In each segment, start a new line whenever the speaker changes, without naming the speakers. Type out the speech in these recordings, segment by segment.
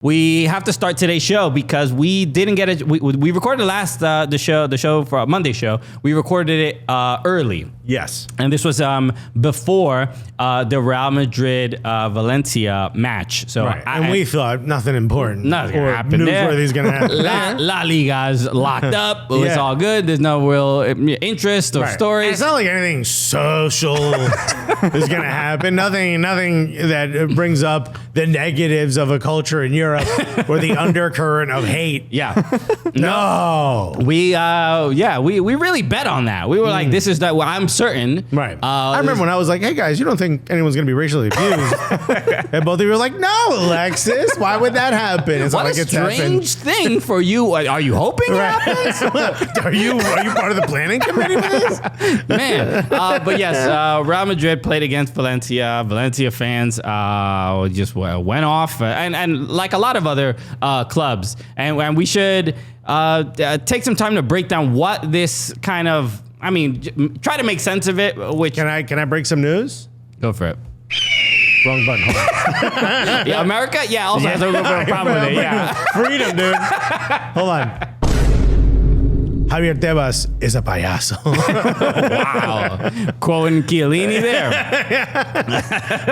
We have to start today's show because we didn't get it. We recorded the show for Monday show. We recorded it early.
Yes.
And this was before the Real Madrid Valencia match. So
right. And we thought nothing important.
Nothing
or
happened there.
Newsworthy's going to happen.
La Liga's locked up. It's all good. There's no real interest or stories.
And it's not like anything social is going to happen. Nothing that brings up the negatives of a culture in Europe or the undercurrent of hate.
Yeah.
No.
We really bet on that. We were like, this is that. Well, I'm certain.
Right. I remember when I was like, hey guys, you don't think anyone's going to be racially abused? And both of you were like, no, Alexis, why would that happen? It's
what a strange thing for you. Are you hoping it happens?
Are you part of the planning committee for this?
Man. But yes, Real Madrid played against Valencia. Valencia fans just went off. And like a lot of other clubs. And we should take some time to break down what this kind of, try to make sense of it. Which
Can I break some news?
Go for it.
Wrong button. Hold on.
Yeah, America? Yeah, also has a little bit of a problem with it. Yeah.
Freedom, dude. Hold on. Javier Tebas is a payaso.
Wow. Quoting Chiellini there.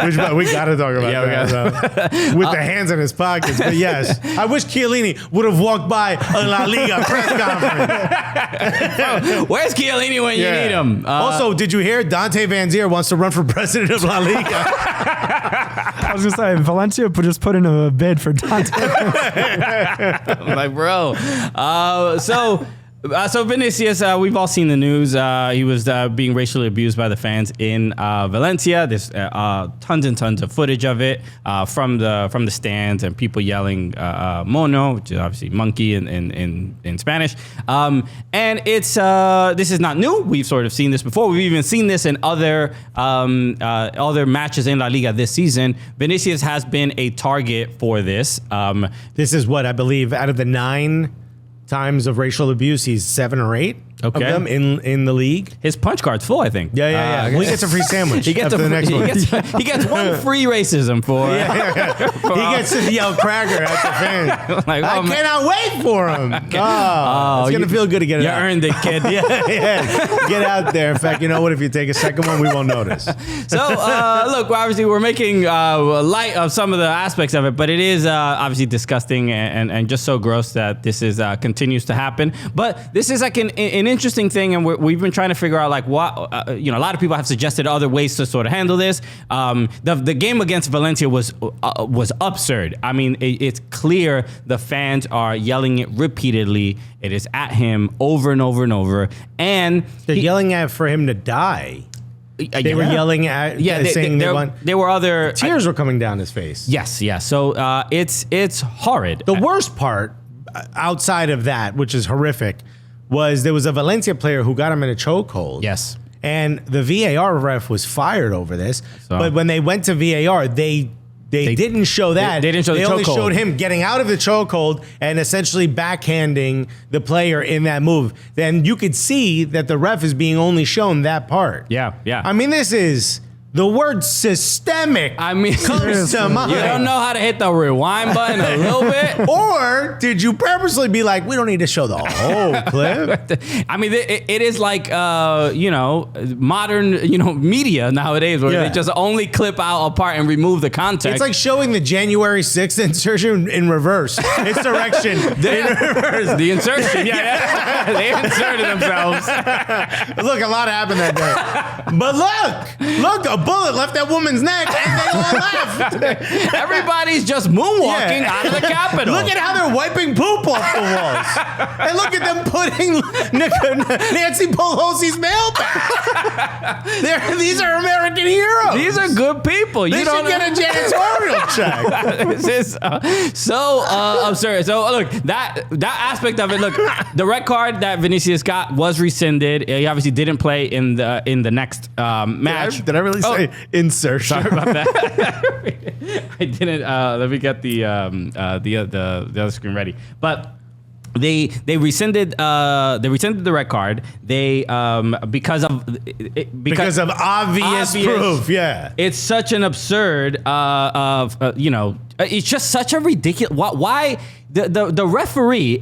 Which we got to talk about that. With the hands in his pockets. But yes, I wish Chiellini would have walked by a La Liga press conference.
Where's Chiellini when you need him?
Also, did you hear Dante Van Zier wants to run for president of La Liga?
I was going to say, Valencia just put in a bid for Dante.
I'm like, bro. So Vinicius, we've all seen the news. He was being racially abused by the fans in Valencia. There's tons and tons of footage of it from the stands and people yelling "mono," which is obviously monkey in Spanish. And it's this is not new. We've sort of seen this before. We've even seen this in other matches in La Liga this season. Vinicius has been a target for this.
This is what I believe out of the 9 times of racial abuse, he's 7 or 8 of them in the league.
His punch card's full, I think.
Yeah. Well, he gets a free sandwich.
He gets
the next one.
He gets one free racism for.
He gets to yell cracker at the fans.
Like,
I cannot wait for him. It's gonna feel good to get it out.
You earned it, kid.
Get out there. In fact, you know what? If you take a second one, we won't notice.
So look, obviously we're making light of some of the aspects of it, but it is obviously disgusting and just so gross that this is continues to happen. But this is like an interesting thing, and we've been trying to figure out like what a lot of people have suggested other ways to sort of handle this. The game against Valencia was absurd. I mean, it's clear the fans are yelling it repeatedly. It is at him over and over and over, and
they're yelling at for him to die. They were yelling at, saying
there were other
tears were coming down his face.
Yes. So it's horrid.
The worst part, outside of that, which is horrific, was there was a Valencia player who got him in a chokehold.
Yes.
And the VAR ref was fired over this. But when they went to VAR, they didn't show that.
They didn't show the chokehold.
They only showed him getting out of the chokehold and essentially backhanding the player in that move. Then you could see that the ref is being only shown that part.
Yeah.
I mean, this is... The word systemic comes to mind.
You don't know how to hit the rewind button a little bit?
Or did you purposely be like, we don't need to show the whole clip?
I mean, it is like, modern, media nowadays where they just only clip out a part and remove the context.
It's like showing the January 6th insertion in reverse. It's direction in reverse.
The insertion, they inserted themselves.
Look, a lot happened that day. But look, a bullet left that woman's neck and they all left.
Everybody's just moonwalking out of the Capitol.
Look at how they're wiping poop off the walls. And look at them putting Nancy Pelosi's mail back. These are American heroes.
These are good people.
They should get a janitorial check.
This is so absurd. So look, that aspect of it. Look, the red card that Vinicius got was rescinded. He obviously didn't play in the next match.
Did I really say insertion?
Sorry about that. I didn't. Let me get the other screen ready. But They rescinded the red card. They because of
obvious proof. Yeah,
it's such an absurd it's just such a ridiculous. Why the referee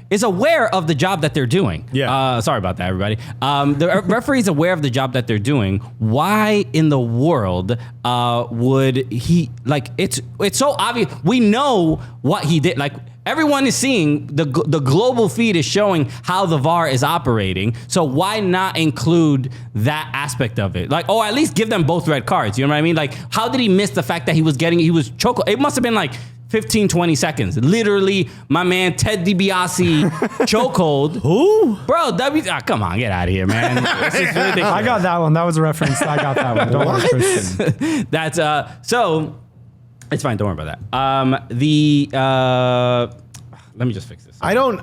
is aware of the job that they're doing.
Yeah.
Sorry about that, everybody. The referee is aware of the job that they're doing. Why in the world would he It's so obvious. We know what he did. Everyone is seeing the global feed is showing how the VAR is operating. So why not include that aspect of it? At least give them both red cards. You know what I mean? How did he miss the fact that he was choke? It must have been 15, 20 seconds. Literally, my man Ted DiBiase chokehold.
Who?
Bro, come on, get out of here, man. This is ridiculous.
I got that one. That was a reference. I got that one. Don't worry, Christian.
That's so. It's fine. Don't worry about that. Let me just fix this.
I don't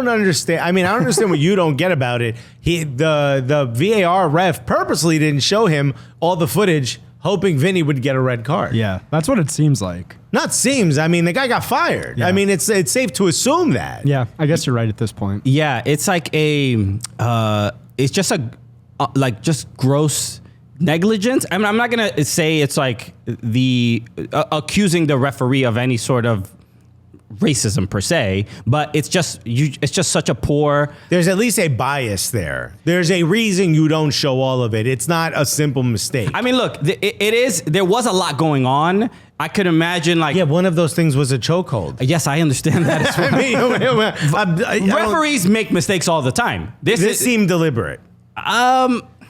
understand. I mean, I don't understand what you don't get about it. The VAR ref purposely didn't show him all the footage, hoping Vinny would get a red card.
Yeah, that's what it seems like.
Not seems. I mean, the guy got fired.
Yeah.
I mean, it's safe to assume that.
Yeah, I guess you're right at this point.
Yeah, it's it's just just gross negligence. I mean, I'm not gonna say it's accusing the referee of any sort of racism per se, but it's just such a poor.
There's at least a bias there. There's a reason you don't show all of it. It's not a simple mistake.
I mean, look, it is. There was a lot going on. I could imagine
one of those things was a chokehold.
Yes, I understand that as well. Referees make mistakes all the time.
This seemed deliberate.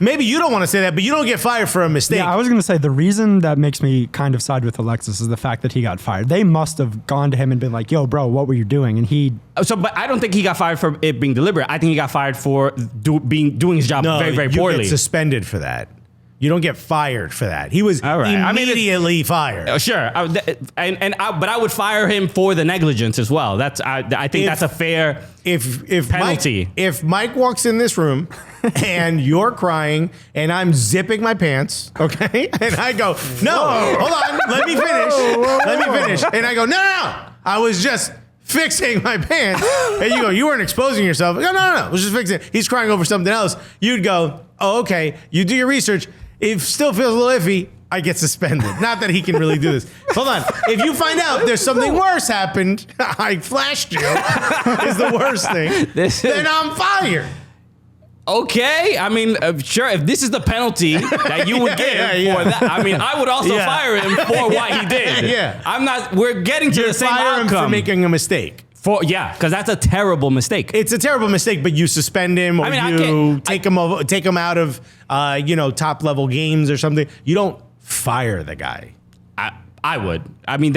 Maybe you don't want to say that, but you don't get fired for a mistake.
Yeah, I was going to say the reason that makes me kind of side with Alexis is the fact that he got fired. They must have gone to him and been like, "Yo, bro, what were you doing?" And he.
But I don't think he got fired for it being deliberate. I think he got fired for doing his job very, very poorly.
You get suspended for that. You don't get fired for that. He was immediately fired.
Sure, but I would fire him for the negligence as well. I think that's a fair penalty.
If Mike walks in this room and you're crying and I'm zipping my pants, okay, and I go, no, hold on, let me finish, and I go, no, I was just fixing my pants, and you go, you weren't exposing yourself. I go, no, let's just fix it. He's crying over something else. You'd go, oh, okay. You do your research. If still feels a little iffy, I get suspended. Not that he can really do this. Hold on. If you find out there's something worse happened, I flashed you, is the worst thing, then I'm fired.
Okay, I mean, sure. If this is the penalty that you would give for that, I mean, I would also fire him for what he did.
Yeah,
I'm not. We're getting to the same
fire
outcome
him for making a mistake.
Because that's a terrible mistake.
It's a terrible mistake, but you suspend him, or take him out of top level games or something. You don't fire the guy.
I would. I mean,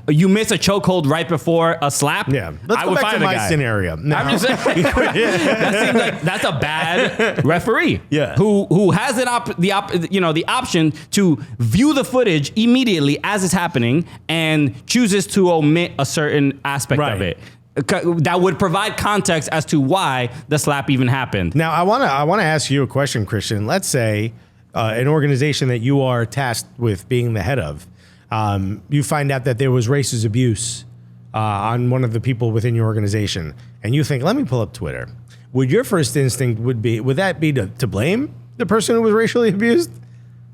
you miss a chokehold right before a slap.
Yeah, let's go back to my scenario. No.
I'm just saying that seems like that's a bad referee.
Yeah,
who has the option to view the footage immediately as it's happening and chooses to omit a certain aspect of it. That would provide context as to why the slap even happened.
Now, I want to ask you a question, Christian. Let's say an organization that you are tasked with being the head of. You find out that there was racist abuse on one of the people within your organization, and you think, let me pull up Twitter. Would your first instinct would that be to blame the person who was racially abused?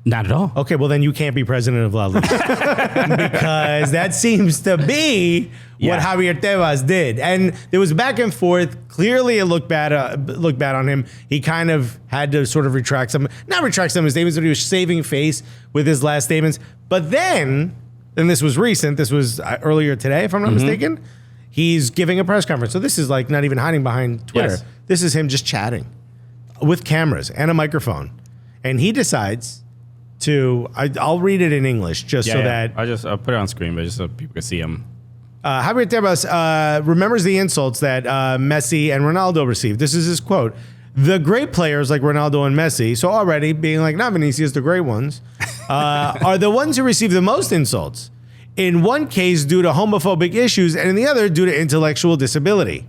Not at all.
Okay, well then you can't be president of La Liga because that seems to be what Javier Tebas did, and there was back and forth. Clearly, it looked bad on him. He kind of had to sort of retract some of his statements, but he was saving face with his last statements. But then, and this was recent. This was earlier today, if I'm not mistaken. He's giving a press conference. So this is not even hiding behind Twitter.
Yes.
This is him just chatting with cameras and a microphone, and he decides. I'll read it in English that
I'll put it on screen, but just so people can see him.
Javier Tebas remembers the insults that Messi and Ronaldo received. This is his quote: "The great players like Ronaldo and Messi, so already being not Vinicius, the great ones, are the ones who receive the most insults. In one case due to homophobic issues, and in the other due to intellectual disability."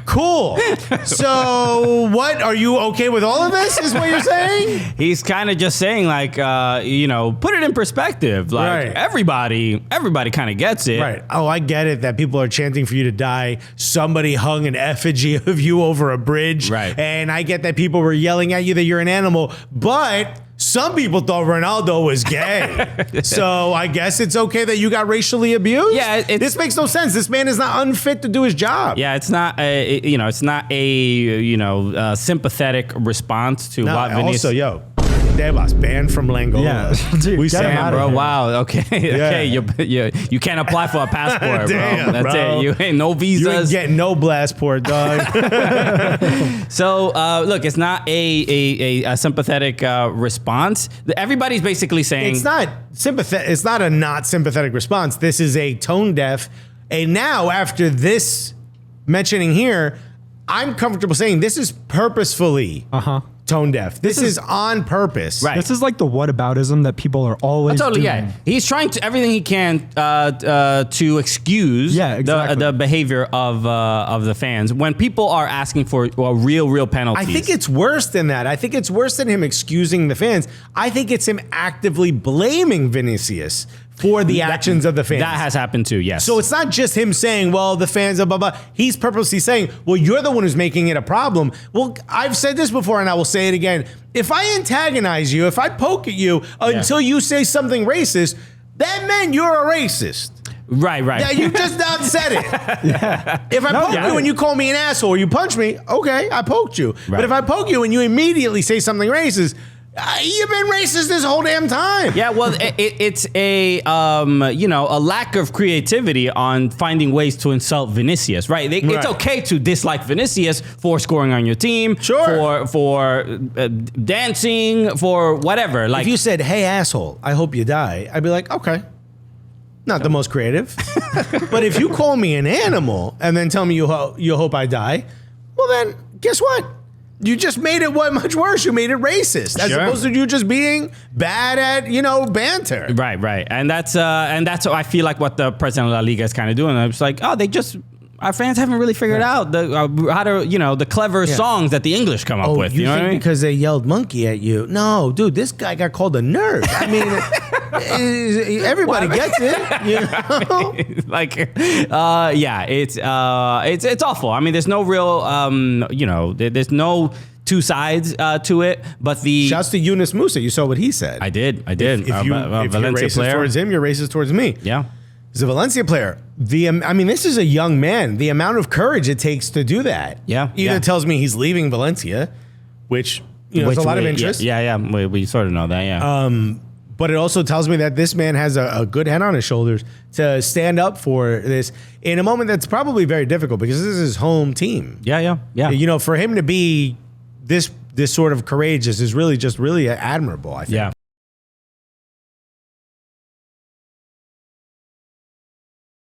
Cool. So what, are you okay with all of this is what you're saying?
He's kind of just saying like, put it in perspective. Like everybody kind of gets it.
Right. Oh, I get it that people are chanting for you to die. Somebody hung an effigy of you over a bridge.
Right.
And I get that people were yelling at you that you're an animal, but some people thought Ronaldo was gay. So I guess it's okay that you got racially abused?
Yeah,
this makes no sense. This man is not unfit to do his job.
Yeah, it's not a sympathetic response to what Vinicius.
Also, Tebas banned from Langola.
Yeah, dude,
we
get him out of
Bro,
here.
wow. Okay. You can't apply for a passport,
Damn,
bro. That's
bro.
it. You ain't no visas.
You ain't getting no blastport, dog.
So look, it's not a sympathetic response. Everybody's basically saying
It's not sympathetic. It's not a not sympathetic response. This is a tone deaf. And now, after this mentioning here, I'm comfortable saying this is purposefully tone deaf. This is on purpose.
Right.
This is like the whataboutism that people are always
totally,
doing.
yeah. He's trying to everything he can to excuse the behavior of the fans when people are asking for real penalties.
I think it's worse than that. I think it's worse than him excusing the fans. I think it's him actively blaming Vinicius for the actions of the fans.
That has happened too, yes.
So it's not just him saying, well, the fans, blah, blah, blah. He's purposely saying, well, you're the one who's making it a problem. Well, I've said this before and I will say it again. If I antagonize you, if I poke at you until you say something racist, that meant you're a racist.
Right.
Yeah, you just not said it. If I poke you and you call me an asshole or you punch me, okay, I poked you.
Right.
But if I poke you and you immediately say something racist, you've been racist this whole damn time.
Yeah, well, it's a lack of creativity on finding ways to insult Vinicius, right? It's okay to dislike Vinicius for scoring on your team, for dancing, for whatever. Like
if you said, "Hey asshole, I hope you die," I'd be like, "Okay." Not the most creative. But if you call me an animal and then tell me you hope I die, well then guess what? You just made it much worse. You made it racist as opposed to you just being bad at, banter.
Right. And that's I feel like what the president of La Liga is kind of doing. It's like, our fans haven't really figured out the clever songs that the English come up with.
You
know
think
what I mean?
because they yelled monkey at you? No, dude, this guy got called a nerd. I mean, everybody gets it.
It's awful. I mean, there's no real, there's no two sides to it. But
shouts to Yunus Musa. You saw what he said.
I did.
If you're
Valencia
racist
player
towards him, you're racist towards me.
Yeah.
He's a Valencia player. This is a young man. The amount of courage it takes to do that. Either tells me he's leaving Valencia, which there's a lot of interest.
Yeah. We sort of know that. Yeah.
But it also tells me that this man has a good head on his shoulders to stand up for this in a moment that's probably very difficult because this is his home team.
Yeah.
For him to be this sort of courageous is really admirable, I think.
Yeah.